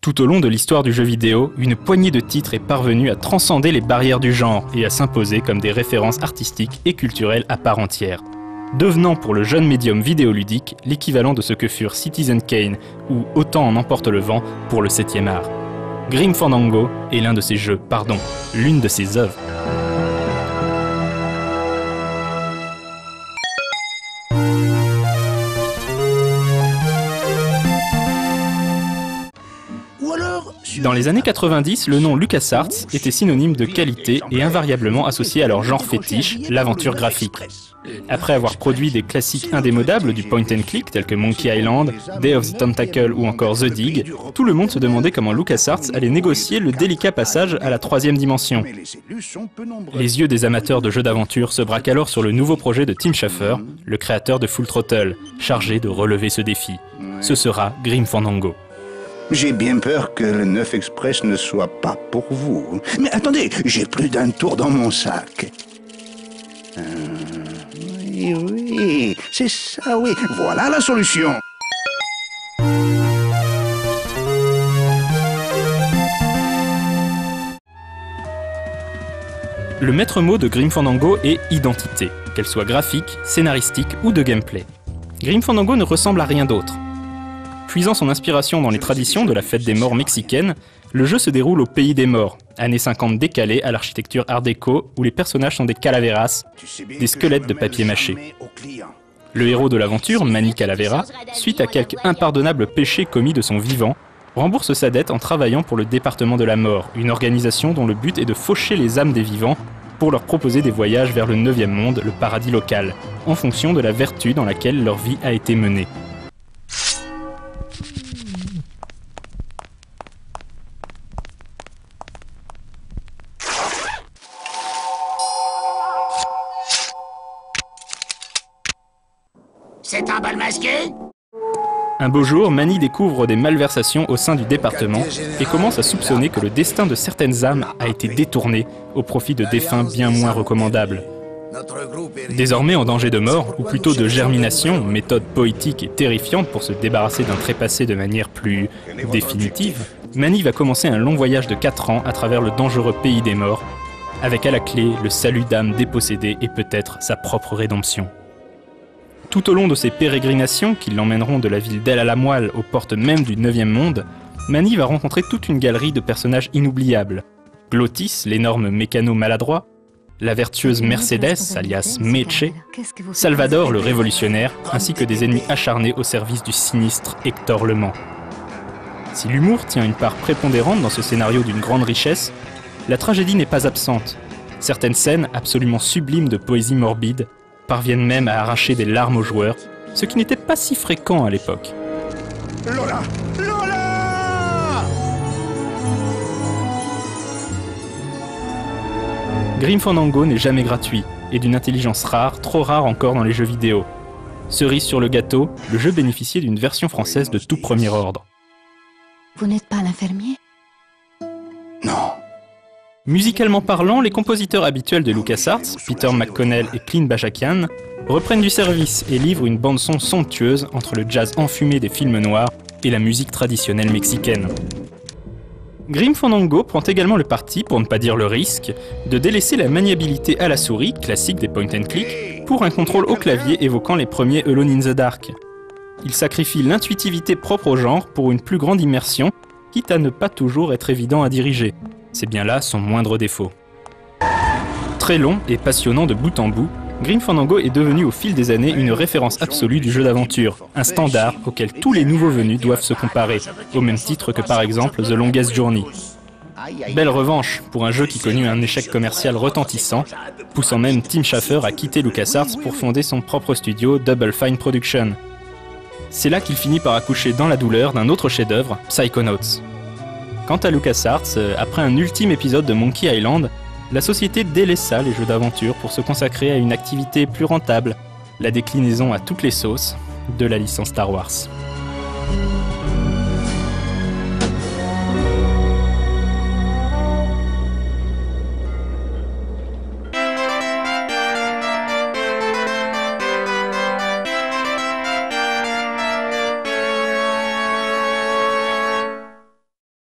Tout au long de l'histoire du jeu vidéo, une poignée de titres est parvenue à transcender les barrières du genre et à s'imposer comme des références artistiques et culturelles à part entière, devenant pour le jeune médium vidéoludique l'équivalent de ce que furent Citizen Kane ou Autant en emporte le vent pour le 7e art. Grim Fandango est l'un de ses jeux, l'une de ses œuvres. Dans les années 90, le nom LucasArts était synonyme de qualité et invariablement associé à leur genre fétiche, l'aventure graphique. Après avoir produit des classiques indémodables du point and click tels que Monkey Island, Day of the Tentacle ou encore The Dig, tout le monde se demandait comment LucasArts allait négocier le délicat passage à la 3e dimension. Les yeux des amateurs de jeux d'aventure se braquent alors sur le nouveau projet de Tim Schafer, le créateur de Full Throttle, chargé de relever ce défi. Ce sera Grim Fandango. J'ai bien peur que le 9 Express ne soit pas pour vous. Mais attendez, j'ai plus d'un tour dans mon sac. Oui, c'est ça, oui. Voilà la solution. Le maître mot de Grim Fandango est identité, qu'elle soit graphique, scénaristique ou de gameplay. Grim Fandango ne ressemble à rien d'autre. Puisant son inspiration dans les traditions de la fête des morts mexicaine, le jeu se déroule au pays des morts, années 50 décalées à l'architecture art déco où les personnages sont des calaveras, des squelettes de papier mâché. Le héros de l'aventure, Manny Calavera, suite à quelques impardonnables péchés commis de son vivant, rembourse sa dette en travaillant pour le département de la mort, une organisation dont le but est de faucher les âmes des vivants pour leur proposer des voyages vers le 9e monde, le paradis local, en fonction de la vertu dans laquelle leur vie a été menée. C'est un bal masqué ? Un beau jour, Manny découvre des malversations au sein du département et commence à soupçonner que le destin de certaines âmes a été détourné au profit de défunts bien moins recommandables. Désormais en danger de mort, ou plutôt de germination, méthode poétique et terrifiante pour se débarrasser d'un trépassé de manière plus définitive, Manny va commencer un long voyage de 4 ans à travers le dangereux pays des morts, avec à la clé le salut d'âmes dépossédées et peut-être sa propre rédemption. Tout au long de ces pérégrinations qui l'emmèneront de la ville d'El Alamoine aux portes même du 9e monde, Manny va rencontrer toute une galerie de personnages inoubliables. Glottis, l'énorme mécano maladroit, la vertueuse Mercedes, alias Meche, Salvador, le révolutionnaire, ainsi que des ennemis acharnés au service du sinistre Hector Le Mans. Si l'humour tient une part prépondérante dans ce scénario d'une grande richesse, la tragédie n'est pas absente. Certaines scènes, absolument sublimes de poésie morbide, parviennent même à arracher des larmes aux joueurs, ce qui n'était pas si fréquent à l'époque. Lola! Lola! Grim Fandango n'est jamais gratuit, et d'une intelligence rare, trop rare encore dans les jeux vidéo. Cerise sur le gâteau, le jeu bénéficiait d'une version française de tout premier ordre. Vous n'êtes pas l'infirmier ? Non. Musicalement parlant, les compositeurs habituels de LucasArts, Peter McConnell et Clint Bajakian, reprennent du service et livrent une bande-son somptueuse entre le jazz enfumé des films noirs et la musique traditionnelle mexicaine. Grim Fandango prend également le parti, pour ne pas dire le risque, de délaisser la maniabilité à la souris, classique des point and click, pour un contrôle au clavier évoquant les premiers Alone in the Dark. Il sacrifie l'intuitivité propre au genre pour une plus grande immersion, quitte à ne pas toujours être évident à diriger. C'est bien là son moindre défaut. Très long et passionnant de bout en bout, Grim Fandango est devenu au fil des années une référence absolue du jeu d'aventure, un standard auquel tous les nouveaux venus doivent se comparer, au même titre que par exemple The Longest Journey. Belle revanche pour un jeu qui connut un échec commercial retentissant, poussant même Tim Schafer à quitter LucasArts pour fonder son propre studio Double Fine Production. C'est là qu'il finit par accoucher dans la douleur d'un autre chef-d'œuvre, Psychonauts. Quant à LucasArts, après un ultime épisode de Monkey Island, la société délaissa les jeux d'aventure pour se consacrer à une activité plus rentable, la déclinaison à toutes les sauces de la licence Star Wars.